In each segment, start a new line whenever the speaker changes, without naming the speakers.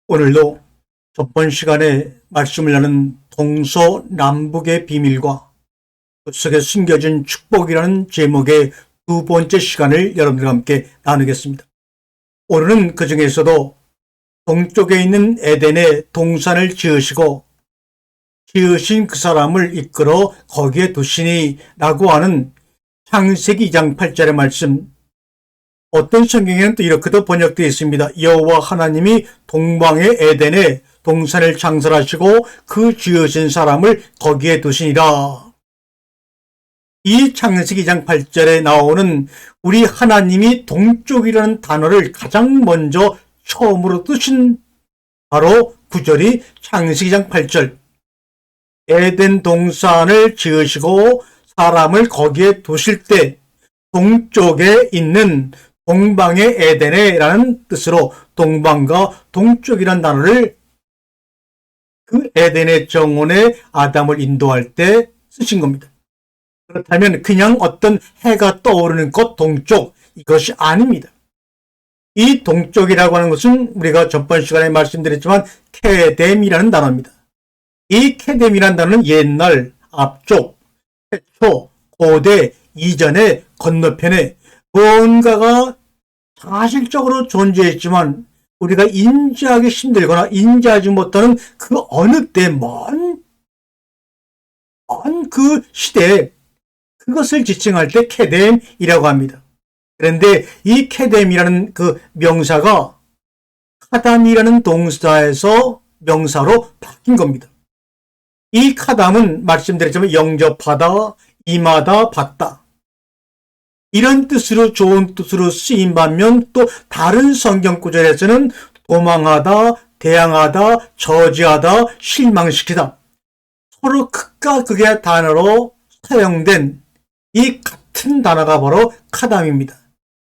오늘도 저번 시간에 말씀을 나눈 동서남북의 비밀과 그 속에 숨겨진 축복이라는 제목의 두 번째 시간을 여러분들과 함께 나누겠습니다. 오늘은 그 중에서도 동쪽에 있는 에덴에 동산을 지으시고 지으신 그 사람을 이끌어 거기에 두시니 라고 하는 창세기 2장 8절의 말씀, 어떤 성경에는 또 이렇게도 번역되어 있습니다. 여호와 하나님이 동방의 에덴에 동산을 창설하시고 그 지으신 사람을 거기에 두시니라. 이 창세기 2장 8절에 나오는 우리 하나님이 동쪽이라는 단어를 가장 먼저 처음으로 뜨신 바로 구절이 창세기 2장 8절. 에덴 동산을 지으시고 사람을 거기에 두실 때 동쪽에 있는 동방의 에덴에 라는 뜻으로 동방과 동쪽이라는 단어를 그 에덴의 정원에 아담을 인도할 때 쓰신 겁니다. 그렇다면 그냥 어떤 해가 떠오르는 곳 동쪽, 이것이 아닙니다. 이 동쪽이라고 하는 것은 우리가 전번 시간에 말씀드렸지만 케뎀이라는 단어입니다. 이 케뎀이라는 단어는 옛날, 앞쪽, 최초, 고대, 이전에, 건너편에 뭔가가 사실적으로 존재했지만 우리가 인지하기 힘들거나 인지하지 못하는 그 어느 때 먼 그 시대에 그것을 지칭할 때 케뎀이라고 합니다. 그런데 이 케뎀이라는 그 명사가 카담이라는 동사에서 명사로 바뀐 겁니다. 이 카담은 말씀드렸지만 영접하다, 임하다, 받다, 이런 뜻으로 좋은 뜻으로 쓰인 반면 또 다른 성경 구절에서는 도망하다, 대항하다, 저지하다, 실망시키다, 서로 극과 극의 단어로 사용된 이 같은 단어가 바로 카담입니다.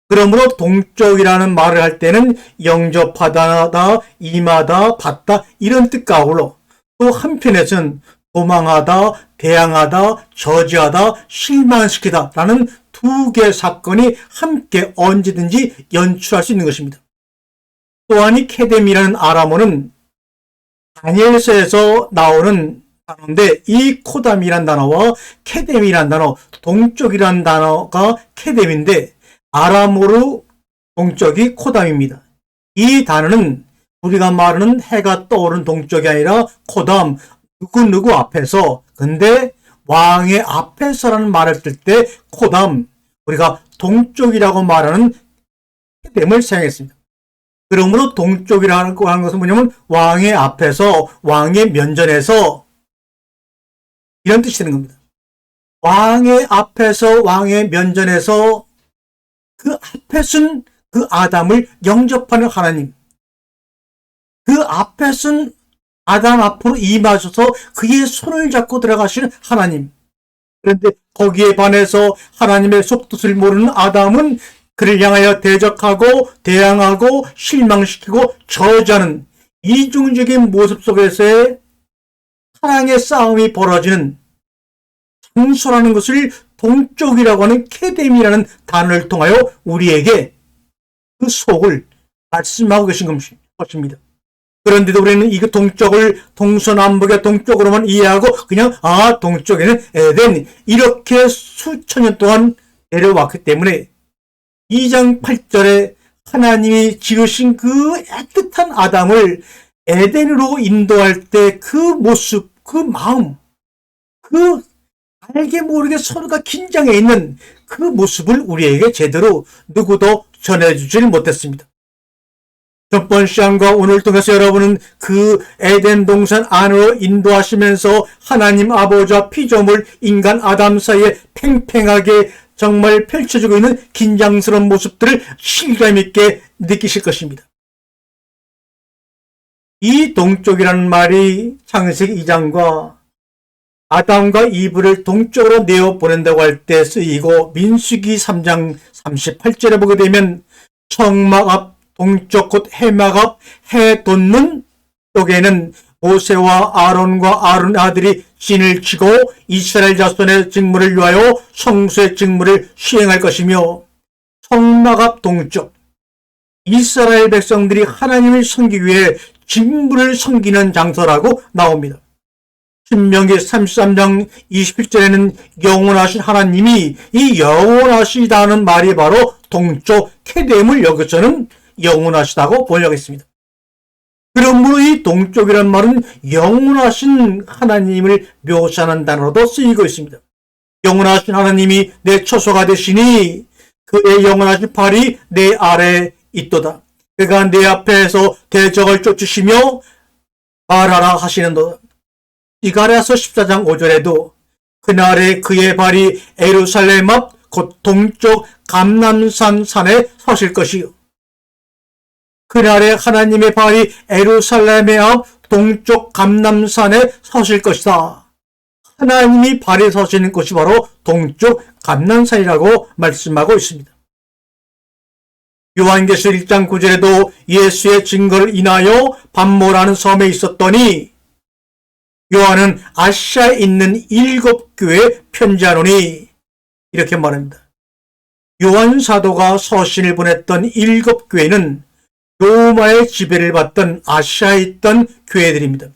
그러므로 동쪽이라는 말을 할 때는 영접하다, 임하다, 받다 이런 뜻과 아울러 또 한편에서는 도망하다, 대항하다, 저지하다, 실망시키다 라는 두 개의 사건이 함께 언제든지 연출할 수 있는 것입니다. 또한 이 케뎀이라는 아람어는 다니엘서에서 나오는 단어인데 이 코담이라는 단어와 케뎀이라는 단어, 동쪽이라는 단어가 케뎀인데 아람어로 동쪽이 코담입니다. 이 단어는 우리가 말하는 해가 떠오르는 동쪽이 아니라 코담, 누구누구 앞에서, 근데 왕의 앞에서라는 말을 쓸 때 코담, 우리가 동쪽이라고 말하는 케뎀을 사용했습니다. 그러므로 동쪽이라고 하는 것은 뭐냐면 왕의 앞에서, 왕의 면전에서 이런 뜻이 되는 겁니다. 왕의 앞에서, 왕의 면전에서 그 앞에 쓴 그 아담을 영접하는 하나님, 그 앞에 쓴 아담 앞으로 임하셔서 그의 손을 잡고 들어가시는 하나님. 그런데 거기에 반해서 하나님의 속뜻을 모르는 아담은 그를 향하여 대적하고 대항하고 실망시키고 저주하는 이중적인 모습 속에서의 사랑의 싸움이 벌어지는 장소라는 것을 동쪽이라고 하는 케뎀이라는 단어를 통하여 우리에게 그 속을 말씀하고 계신 것입니다. 그런데도 우리는 이 동쪽을 동서남북의 동쪽으로만 이해하고 그냥 동쪽에는 에덴 이렇게 수천 년 동안 내려왔기 때문에 2장 8절에 하나님이 지으신 그 애틋한 아담을 에덴으로 인도할 때 그 모습, 그 마음, 그 알게 모르게 서로가 긴장해 있는 그 모습을 우리에게 제대로 누구도 전해주질 못했습니다. 전번 시간과 오늘 통해서 여러분은 그 에덴 동산 안으로 인도하시면서 하나님 아버지와 피조물 인간 아담 사이에 팽팽하게 정말 펼쳐지고 있는 긴장스러운 모습들을 실감 있게 느끼실 것입니다. 이 동쪽이라는 말이 창세기 2장과 아담과 이브를 동쪽으로 내어보낸다고 할 때 쓰이고 민수기 3장 38절에 보게 되면 청막 앞 동쪽 곧 해막 앞 해 돋는 쪽에는 모세와 아론과 아론 아들이 진을 치고 이스라엘 자손의 직무를 위하여 성수의 직무를 수행할 것이며 청막 앞 동쪽, 이스라엘 백성들이 하나님을 섬기기 위해 진물을 섬기는 장소라고 나옵니다. 신명기 33장 27절에는 영원하신 하나님이 이 영원하시다는 말이 바로 동쪽 테뎀을 여기서는 영원하시다고 번역했습니다. 그러므로 이 동쪽이란 말은 영원하신 하나님을 묘사하는 단어로도 쓰이고 있습니다. 영원하신 하나님이 내 처소가 되시니 그의 영원하신 팔이 내 아래에 있도다. 그가 내 앞에서 대적을 쫓으시며 말하라 하시는도다. 이가랴서 14장 5절에도 그날에 그의 발이 예루살렘 앞 곧 동쪽 감람산 산에 서실 것이요. 그날에 하나님의 발이 예루살렘의 앞 동쪽 감람산에 서실 것이다. 하나님이 발이 서시는 곳이 바로 동쪽 감람산이라고 말씀하고 있습니다. 요한계시록 1장 9절에도 예수의 증거를 인하여 반모라는 섬에 있었더니 요한은 아시아에 있는 7교회에 편지하노니 이렇게 말합니다. 요한 사도가 서신을 보냈던 7교회는 로마의 지배를 받던 아시아에 있던 교회들입니다.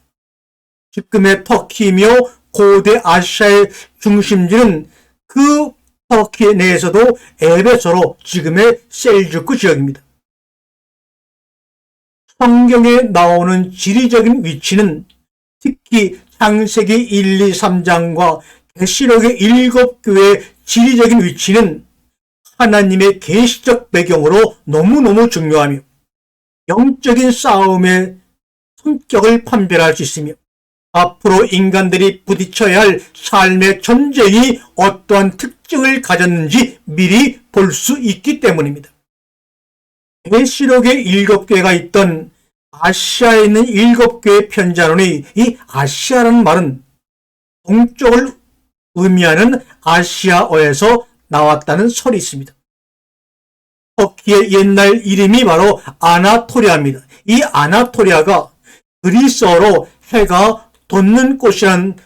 지금의 터키이며 고대 아시아의 중심지는 그 터키 내에서도 에베소로 지금의 셀주크 지역입니다. 성경에 나오는 지리적인 위치는 특히 창세기 1, 2, 3장과 계시록의 7교회의 지리적인 위치는 하나님의 계시적 배경으로 너무너무 중요하며 영적인 싸움의 성격을 판별할 수 있으며 앞으로 인간들이 부딪혀야 할 삶의 전쟁이 어떠한 특징을 가졌는지 미리 볼 수 있기 때문입니다. 계시록의 7교회가 있던 아시아에 있는 7교회의 편지하노니 이 아시아라는 말은 동쪽을 의미하는 아시아어에서 나왔다는 설이 있습니다. 터키의 옛날 이름이 바로 아나토리아입니다. 이 아나토리아가 그리스어로 해가 돋는 곳이라는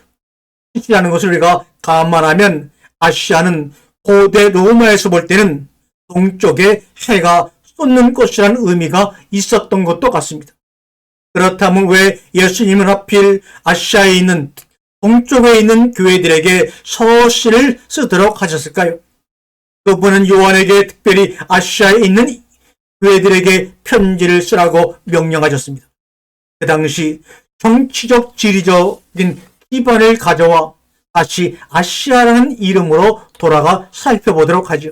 뜻이라는 것을 우리가 감안하면 아시아는 고대 로마에서 볼 때는 동쪽에 해가 쏟는 곳이라는 의미가 있었던 것도 같습니다. 그렇다면 왜 예수님은 하필 아시아에 있는 동쪽에 있는 교회들에게 서신을 쓰도록 하셨을까요? 그분은 요한에게 특별히 아시아에 있는 교회들에게 편지를 쓰라고 명령하셨습니다. 그 당시 정치적 지리적인 기반을 가져와 다시 아시아라는 이름으로 돌아가 살펴보도록 하죠.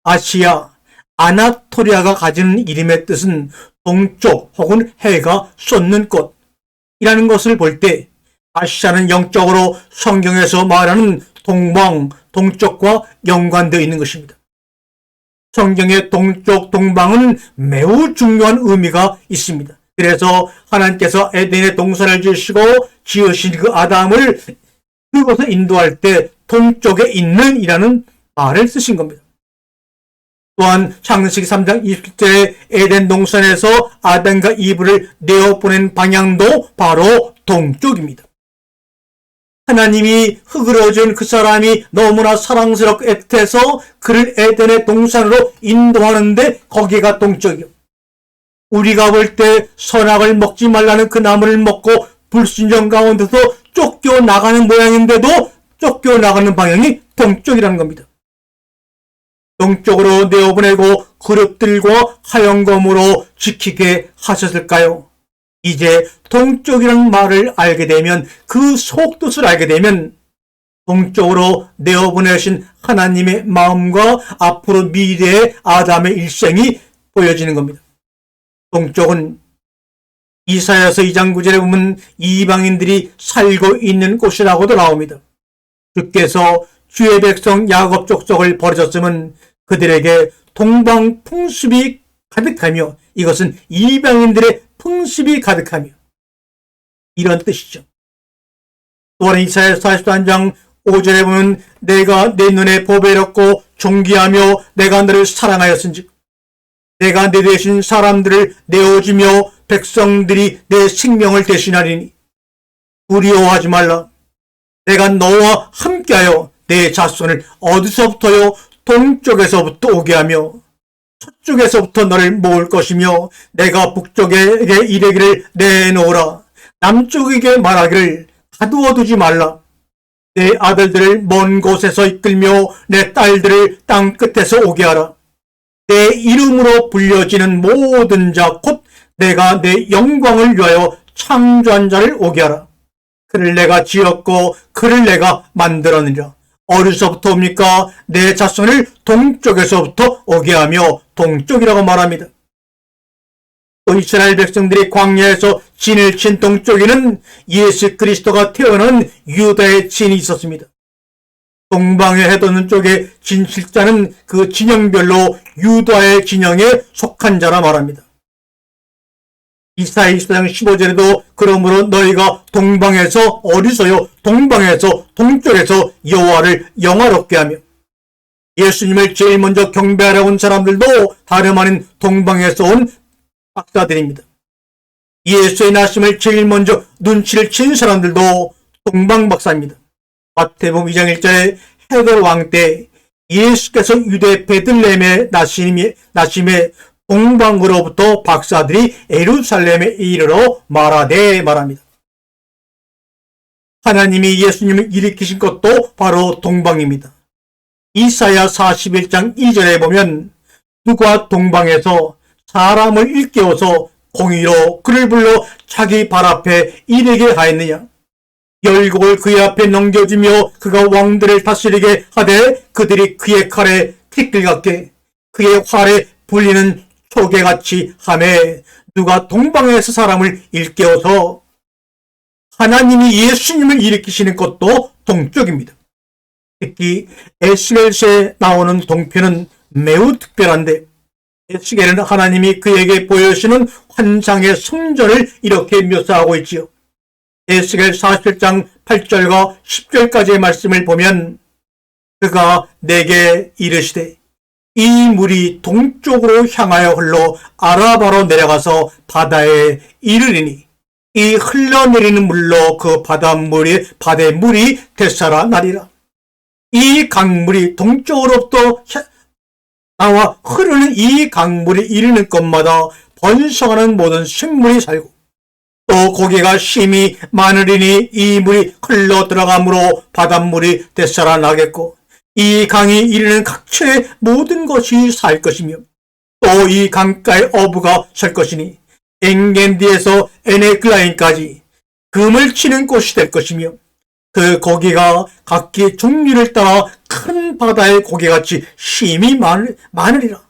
아시아, 아나토리아가 가지는 이름의 뜻은 동쪽 혹은 해가 쏟는 곳이라는 것을 볼 때 아시아는 영적으로 성경에서 말하는 동방, 동쪽과 연관되어 있는 것입니다. 성경의 동쪽, 동방은 매우 중요한 의미가 있습니다. 그래서 하나님께서 에덴의 동산을 지으신 그 아담을 그곳에 인도할 때 동쪽에 있는 이라는 말을 쓰신 겁니다. 또한 창세기 3장 27절에 에덴 동산에서 아담과 이브를 내어보낸 방향도 바로 동쪽입니다. 하나님이 흙으로 지은 그 사람이 너무나 사랑스럽고 애틋해서 그를 에덴의 동산으로 인도하는데 거기가 동쪽이요. 우리가 볼 때 선악을 먹지 말라는 그 나무를 먹고 불순종 가운데서 쫓겨나가는 모양인데도 쫓겨나가는 방향이 동쪽이라는 겁니다. 동쪽으로 내어보내고 그릇들과 화영검으로 지키게 하셨을까요? 이제 동쪽이라는 말을 알게 되면 그 속뜻을 알게 되면 동쪽으로 내어보내신 하나님의 마음과 앞으로 미래의 아담의 일생이 보여지는 겁니다. 동쪽은 이사야서 2장 9절에 보면 이방인들이 살고 있는 곳이라고도 나옵니다. 주께서 주의 백성 야곱 족속을 버리셨으면 그들에게 동방 풍습이 가득하며 이것은 이방인들의 풍습이 가득하며 이런 뜻이죠. 또한 이사야서 43장 5절에 보면 내가 내 눈에 보배롭고 존귀하며 내가 너를 사랑하였은즉 내가 내 대신 사람들을 내어주며 백성들이 내 생명을 대신하리니 두려워하지 말라. 내가 너와 함께하여 내 자손을 어디서부터요? 동쪽에서부터 오게 하며 서쪽에서부터 너를 모을 것이며 내가 북쪽에게 이르기를 내놓으라. 남쪽에게 말하기를 가두어 두지 말라. 내 아들들을 먼 곳에서 이끌며 내 딸들을 땅 끝에서 오게 하라. 내 이름으로 불려지는 모든 자 곧 내가 내 영광을 위하여 창조한 자를 오게 하라. 그를 내가 지었고 그를 내가 만들었느니라. 어디서부터 옵니까? 내 자손을 동쪽에서부터 오게 하며 동쪽이라고 말합니다. 또 이스라엘 백성들이 광야에서 진을 친 동쪽에는 예수 그리스도가 태어난 유다의 진이 있었습니다. 동방의 해돋는 쪽에 진실자는 그 진영별로 유다의 진영에 속한 자라 말합니다. 이사야 24장 15절에도 그러므로 너희가 동방에서 어디서요? 동방에서 동쪽에서 여호와를 영화롭게 하며 예수님을 제일 먼저 경배하러 온 사람들도 다름 아닌 동방에서 온 박사들입니다. 예수의 나심을 제일 먼저 눈치를 친 사람들도 동방 박사입니다. 마태복음 2장 1절에 헤롯 왕 때 예수께서 유대 베들레헴의 나심에 동방으로부터 박사들이 예루살렘에 이르러 말하되 말합니다. 하나님이 예수님을 일으키신 것도 바로 동방입니다. 이사야 41장 2절에 보면 누가 동방에서 사람을 일깨워서 공의로 그를 불러 자기 발 앞에 이르게 하였느냐. 열국을 그의 앞에 넘겨주며 그가 왕들을 다스리게 하되 그들이 그의 칼에 티끌 같게 그의 활에 불리는 초계같이 하매 누가 동방에서 사람을 일깨워서 하나님이 예수님을 일으키시는 것도 동쪽입니다. 특히 에스겔서에 나오는 동편은 매우 특별한데 에스겔은 하나님이 그에게 보여주시는 환상의 성전을 이렇게 묘사하고 있지요. 에스겔 47장 8절과 10절까지의 말씀을 보면 그가 내게 이르시되 이 물이 동쪽으로 향하여 흘러 아라바로 내려가서 바다에 이르리니 이 흘러내리는 물로 그 바다의 물이 되살아 나리라. 이 강물이 동쪽으로부터 나와 흐르는 이 강물이 이르는 곳마다 번성하는 모든 생물이 살고 또 고기가 심히 많으리니 이 물이 흘러 들어가므로 바닷물이 되살아 나겠고 이 강이 이르는 각처의 모든 것이 살 것이며 또 이 강가에 어부가 설 것이니 엥겐디에서 에네글라인까지 금을 치는 곳이 될 것이며 그 고기가 각기 종류를 따라 큰 바다의 고기같이 심히 많으리라.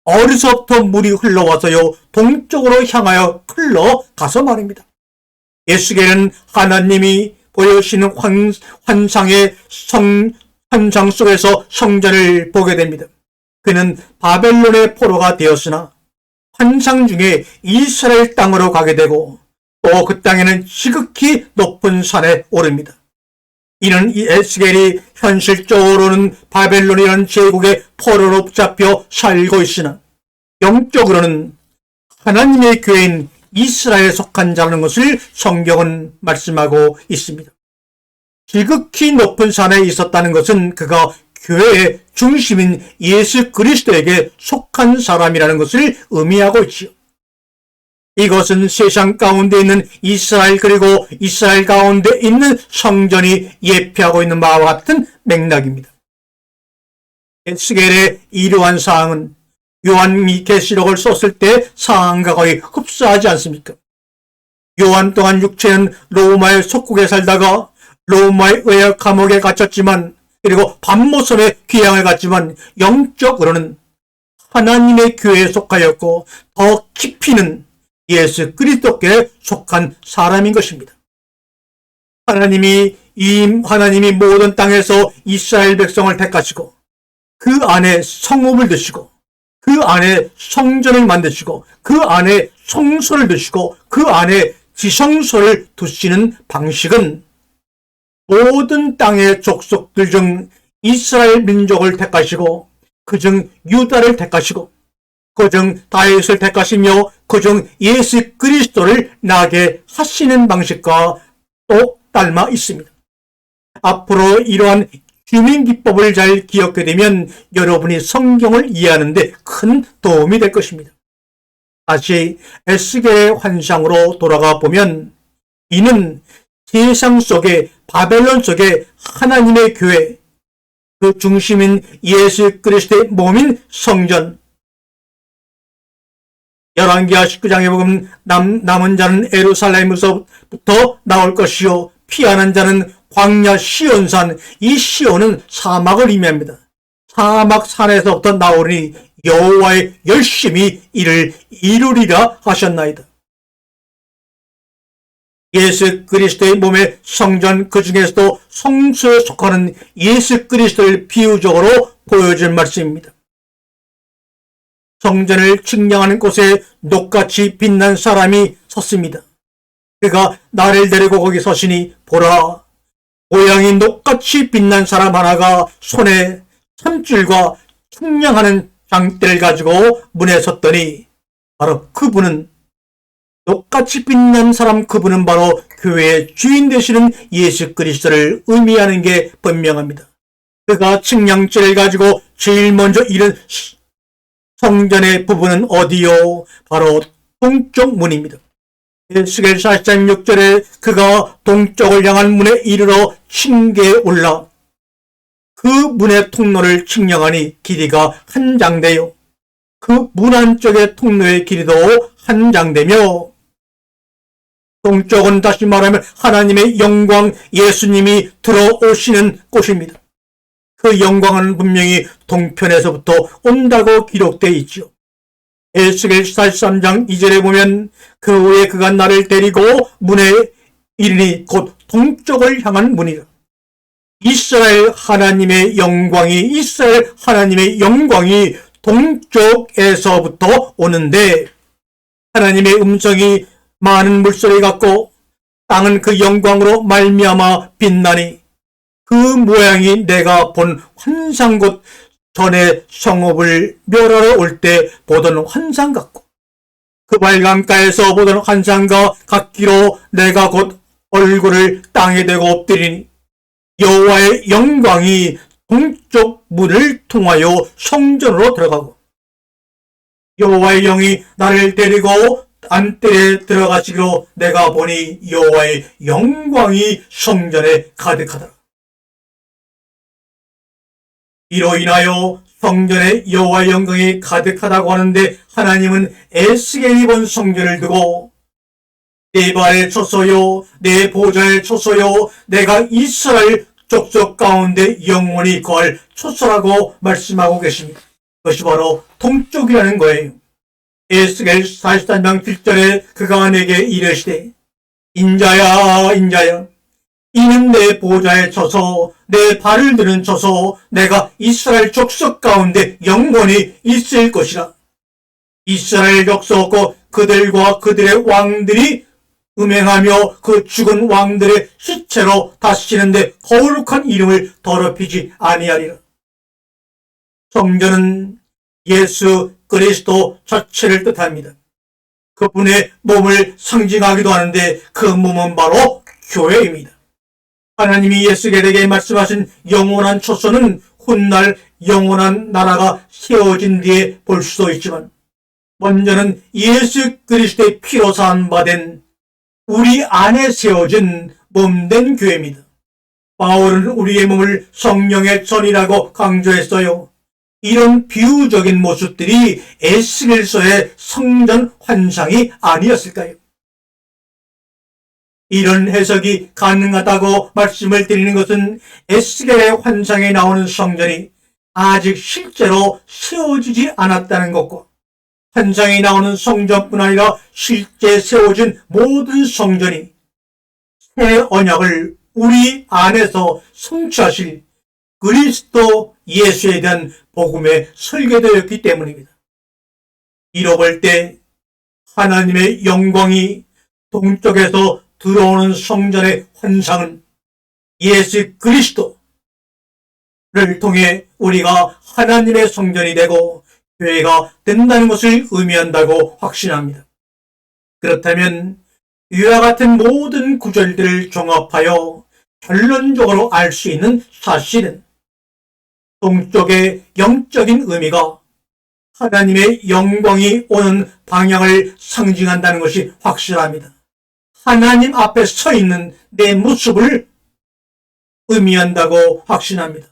어디서부터 물이 흘러와서요 동쪽으로 향하여 흘러가서 말입니다. 에스겔은 하나님이 보여주시는 환상의 환상 속에서 성전을 보게 됩니다. 그는 바벨론의 포로가 되었으나 환상 중에 이스라엘 땅으로 가게 되고 또 그 땅에는 지극히 높은 산에 오릅니다. 이는 이 에스겔이 현실적으로는 바벨론이라는 제국의 포로로 붙잡혀 살고 있으나 영적으로는 하나님의 교회인 이스라엘에 속한 자라는 것을 성경은 말씀하고 있습니다. 지극히 높은 산에 있었다는 것은 그가 교회의 중심인 예수 그리스도에게 속한 사람이라는 것을 의미하고 있지요. 이것은 세상 가운데 있는 이스라엘 그리고 이스라엘 가운데 있는 성전이 예표하고 있는 바와 같은 맥락입니다. 에스겔의 이러한 사항은 요한이 계시록을 썼을 때 사항과 거의 흡사하지 않습니까? 요한 또한 육체는 로마의 속국에 살다가 로마의 의학 감옥에 갇혔지만 그리고 밤모섬에 귀향을 갔지만 영적으로는 하나님의 교회에 속하였고 더 깊이는 예수 그리스도께 속한 사람인 것입니다. 하나님이 모든 땅에서 이스라엘 백성을 택하시고 그 안에 성읍을 두시고 그 안에 성전을 만드시고 그 안에 성소를 두시고 그 안에 지성소를 두시는 방식은 모든 땅의 족속들 중 이스라엘 민족을 택하시고 그중 유다를 택하시고 그중 다윗을 택하시며 그중 예수 그리스도를 나게 하시는 방식과 또 닮아 있습니다. 앞으로 이러한 주민기법을 잘 기억하게 되면 여러분이 성경을 이해하는 데 큰 도움이 될 것입니다. 다시 에스겔의 환상으로 돌아가 보면 이는 세상 속에 바벨론 속에 하나님의 교회, 그 중심인 예수 그리스도의 몸인 성전, 열왕기하 19장에 보면 남은 자는 예루살렘에서부터 나올 것이요 피하는 자는 광야 시온산, 이 시온은 사막을 의미합니다. 사막 산에서부터 나오니 여호와의 열심히 이를 이루리라 하셨나이다. 예수 그리스도의 몸의 성전, 그 중에서도 성소에 속하는 예수 그리스도를 비유적으로 보여준 말씀입니다. 성전을 측량하는 곳에 녹같이 빛난 사람이 섰습니다. 그가 나를 데리고 거기 서시니 보라, 모양이 녹같이 빛난 사람 하나가 손에 참줄과 측량하는 장대를 가지고 문에 섰더니 바로 그분은, 녹같이 빛난 사람 그분은 바로 교회의 주인 되시는 예수 그리스도를 의미하는 게 분명합니다. 그가 측량대를 가지고 제일 먼저 이른 성전의 부분은 어디요? 바로 동쪽 문입니다. 에스겔 40장 6절에 그가 동쪽을 향한 문에 이르러 층계에 올라 그 문의 통로를 측량하니 길이가 한 장대요. 그 문 안쪽의 통로의 길이도 한 장대며, 동쪽은 다시 말하면 하나님의 영광, 예수님이 들어오시는 곳입니다. 그 영광은 분명히 동편에서부터 온다고 기록되어 있죠. 에스겔 43장 2절에 보면 그 후에 그가 나를 데리고 문에 이르니 곧 동쪽을 향한 문이라. 이스라엘 하나님의 영광이 동쪽에서부터 오는데, 하나님의 음성이 많은 물소리 같고 땅은 그 영광으로 말미암아 빛나니 그 모양이 내가 본 환상곧 전에 성읍을 멸하러 올 때 보던 환상 같고 그 발강가에서 보던 환상과 같기로 내가 곧 얼굴을 땅에 대고 엎드리니 여호와의 영광이 동쪽 문을 통하여 성전으로 들어가고 여호와의 영이 나를 데리고 안뜰에 들어가시기로 내가 보니 여호와의 영광이 성전에 가득하더라. 이로 인하여 성전에 여호와의 영광이 가득하다고 하는데, 하나님은 에스겔이 본 성전을 두고 내 발에 쳤어요, 내 보좌에 쳤어요, 내가 이스라엘 족속 가운데 영원히 거할 쳤어라고 말씀하고 계십니다. 그것이 바로 동쪽이라는 거예요. 에스겔 43장 7절에 그가 내게 이르시되 인자야 인자야, 이는 내 보좌에 쳐서 내 발을 드는 쳐서 내가 이스라엘 족속 가운데 영원히 있을 것이라. 이스라엘 족속과 그들과 그들의 왕들이 음행하며 그 죽은 왕들의 시체로 다스리는데 거룩한 이름을 더럽히지 아니하리라. 성전은 예수 그리스도 자체를 뜻합니다. 그분의 몸을 상징하기도 하는데 그 몸은 바로 교회입니다. 하나님이 예수에게 말씀하신 영원한 초소는 훗날 영원한 나라가 세워진 뒤에 볼 수도 있지만, 먼저는 예수 그리스도의 피로 사함받은 우리 안에 세워진 몸된 교회입니다. 바울은 우리의 몸을 성령의 전이라고 강조했어요. 이런 비유적인 모습들이 에스겔서의 성전 환상이 아니었을까요? 이런 해석이 가능하다고 말씀을 드리는 것은 에스겔의 환상에 나오는 성전이 아직 실제로 세워지지 않았다는 것과, 환상에 나오는 성전뿐 아니라 실제 세워진 모든 성전이 새 언약을 우리 안에서 성취하실 그리스도 예수에 대한 복음에 설계되었기 때문입니다. 이로 볼 때 하나님의 영광이 동쪽에서 들어오는 성전의 환상은 예수 그리스도를 통해 우리가 하나님의 성전이 되고 교회가 된다는 것을 의미한다고 확신합니다. 그렇다면 이와 같은 모든 구절들을 종합하여 결론적으로 알 수 있는 사실은 동쪽의 영적인 의미가 하나님의 영광이 오는 방향을 상징한다는 것이 확실합니다. 하나님 앞에 서 있는 내 모습을 의미한다고 확신합니다.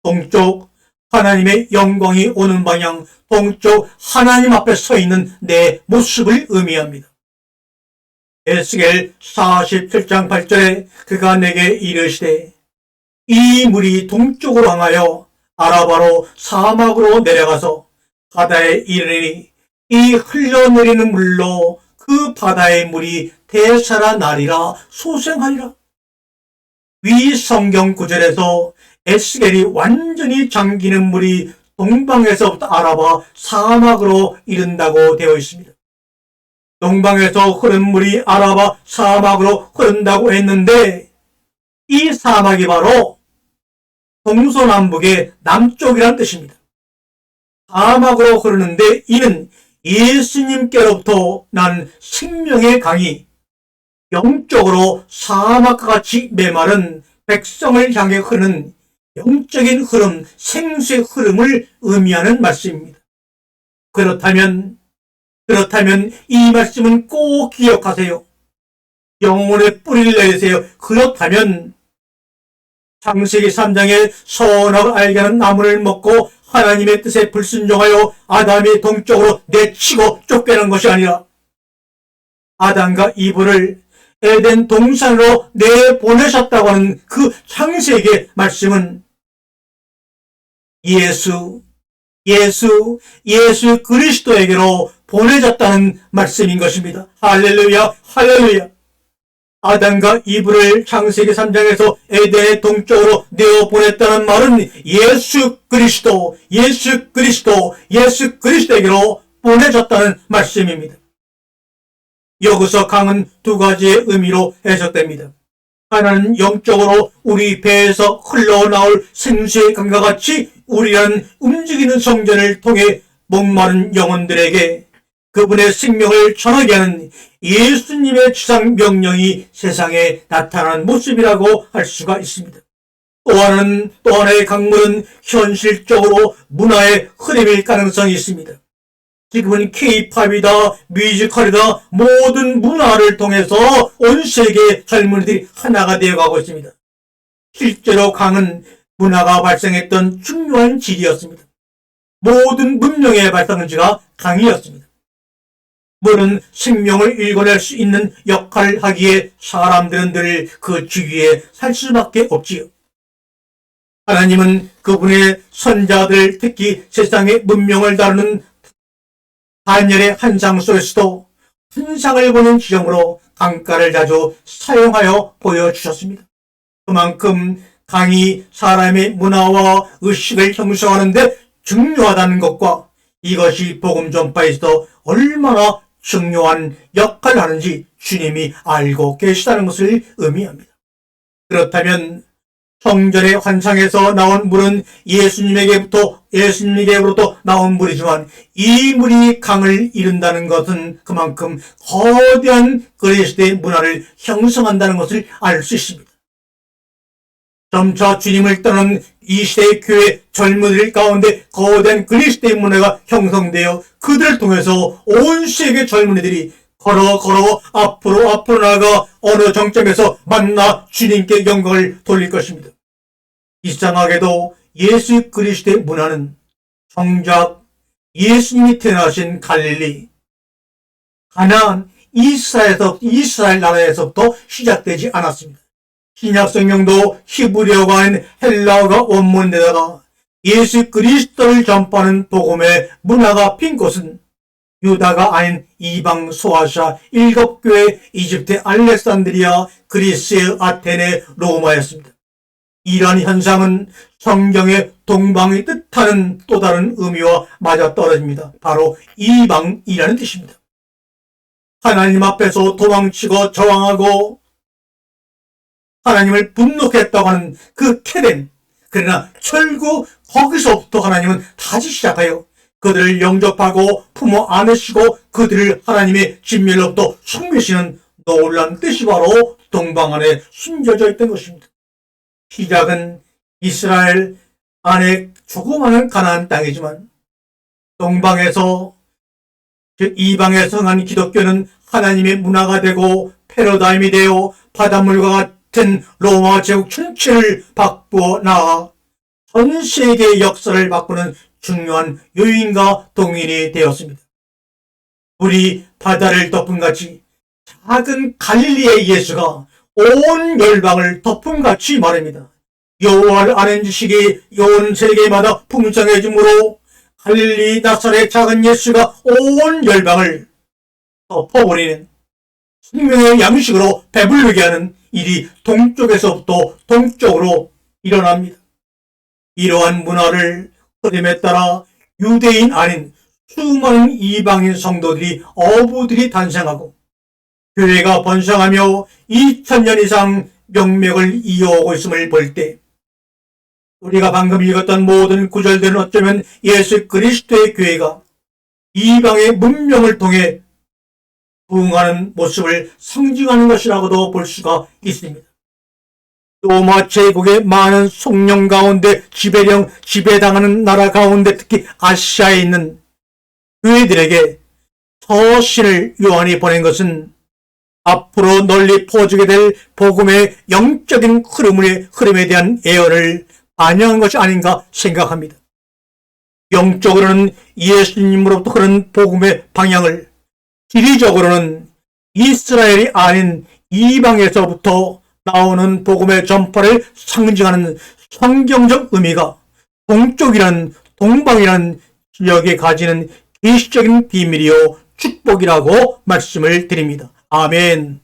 동쪽, 하나님의 영광이 오는 방향, 동쪽 하나님 앞에 서 있는 내 모습을 의미합니다. 에스겔 47장 8절에 그가 내게 이르시되 이 물이 동쪽으로 향하여 아라바로 사막으로 내려가서 바다에 이르니 이 흘러내리는 물로 그 바다의 물이 되살아나리라 소생하리라. 위 성경 구절에서 에스겔이 완전히 잠기는 물이 동방에서부터 아라바 사막으로 이른다고 되어 있습니다. 동방에서 흐른 물이 아라바 사막으로 흐른다고 했는데 이 사막이 바로 동서남북의 남쪽이란 뜻입니다. 사막으로 흐르는데 이는 예수님께로부터 난 생명의 강이 영적으로 사막과 같이 메마른 백성을 향해 흐르는 영적인 흐름, 생수의 흐름을 의미하는 말씀입니다. 그렇다면 이 말씀은 꼭 기억하세요. 영혼의 뿌리를 내리세요. 그렇다면 창세기 3장에 선악을 알게 하는 나무를 먹고 하나님의 뜻에 불순종하여 아담이 동쪽으로 내치고 쫓겨난 것이 아니라 아담과 이브를 에덴 동산으로 내보내셨다고 하는 그 창세기의 말씀은 예수 그리스도에게로 보내졌다는 말씀인 것입니다. 할렐루야, 할렐루야. 아담과 이브를 창세기 3장에서 에덴의 동쪽으로 내어보냈다는 말은 예수 그리스도에게로 보내졌다는 말씀입니다. 여기서 강은 두 가지의 의미로 해석됩니다. 하나는 영적으로 우리 배에서 흘러나올 생수의 강과 같이 우리라는 움직이는 성전을 통해 목마른 영혼들에게 그분의 생명을 전하게 하는 예수님의 지상 명령이 세상에 나타난 모습이라고 할 수가 있습니다. 또 하나의 강물은 현실적으로 문화의 흐름일 가능성이 있습니다. 지금은 K-팝이다, 뮤지컬이다, 모든 문화를 통해서 온 세계 젊은이들이 하나가 되어가고 있습니다. 실제로 강은 문화가 발생했던 중요한 지리였습니다. 모든 문명의 발상지가 강이었습니다. 물은 생명을 읽어낼 수 있는 역할을 하기에 사람들은 늘 그 주위에 살 수밖에 없지요. 하나님은 그분의 선자들, 특히 세상의 문명을 다루는 다니엘의 환상 속에서도 환상을 보는 지점으로 강가를 자주 사용하여 보여주셨습니다. 그만큼 강이 사람의 문화와 의식을 형성하는 데 중요하다는 것과 이것이 복음 전파에서도 얼마나 중요한 역할을 하는지 주님이 알고 계시다는 것을 의미합니다. 그렇다면 성전의 환상에서 나온 물은 예수님에게로부터 나온 물이지만 이 물이 강을 이룬다는 것은 그만큼 거대한 그리스도의 문화를 형성한다는 것을 알 수 있습니다. 점차 주님을 떠난 이 시대의 교회 젊은이들 가운데 거대한 그리스도의 문화가 형성되어 그들을 통해서 온 세계 젊은이들이 걸어 앞으로 나아가 어느 정점에서 만나 주님께 영광을 돌릴 것입니다. 이상하게도 예수 그리스도의 문화는 정작 예수님이 태어나신 갈릴리, 가나안, 이스라엘 나라에서부터 시작되지 않았습니다. 신약 성경도 히브리어가 아닌 헬라어가 원문에다가 예수 그리스도를 전파하는 복음의 문화가 핀 곳은 유다가 아닌 이방 소아시아 7교회, 이집트의 알렉산드리아, 그리스의 아테네, 로마였습니다. 이러한 현상은 성경의 동방이 뜻하는 또 다른 의미와 맞아떨어집니다. 바로 이방이라는 뜻입니다. 하나님 앞에서 도망치고 저항하고 하나님을 분노케 했다고 하는 그 케덴, 그러나 결국 거기서부터 하나님은 다시 시작하여 그들을 영접하고 품어 안으시고 그들을 하나님의 진멸로부터 숨기시는 놀라운 뜻이 바로 동방 안에 숨겨져 있던 것입니다. 시작은 이스라엘 안에 조그마한 가나안 땅이지만 동방에서 즉 이방에서 성한 기독교는 하나님의 문화가 되고 패러다임이 되어 바닷물과 같은 로마 제국 전체를 바꾸어 나아 전 세계의 역사를 바꾸는 중요한 요인과 동인이 되었습니다. 물이 바다를 덮음같이 작은 갈릴리의 예수가 온 열방을 덮음같이 말합니다. 여호와를 아는 지식이 온 세계마다 풍성해지므로 갈릴리 나사렛의 작은 예수가 온 열방을 덮어버리는 생명의 양식으로 배부르게 하는 일이 동쪽에서부터 동쪽으로 일어납니다. 이러한 문화를 흐름에 따라 유대인 아닌 수많은 이방인 성도들이 어부들이 탄생하고 교회가 번성하며 2000년 이상 명맥을 이어오고 있음을 볼 때 우리가 방금 읽었던 모든 구절들은 어쩌면 예수 그리스도의 교회가 이방의 문명을 통해 부흥하는 모습을 상징하는 것이라고도 볼 수가 있습니다. 로마 제국의 많은 속령 가운데 지배당하는 나라 가운데 특히 아시아에 있는 교회들에게 서신을 요한이 보낸 것은 앞으로 널리 퍼지게 될 복음의 영적인 흐름에 대한 예언을 반영한 것이 아닌가 생각합니다. 영적으로는 예수님으로부터 흐르는 복음의 방향을, 지리적으로는 이스라엘이 아닌 이방에서부터 나오는 복음의 전파를 상징하는 성경적 의미가 동쪽이란 동방이란 지역에 가지는 계시적인 비밀이요 축복이라고 말씀을 드립니다. 아멘.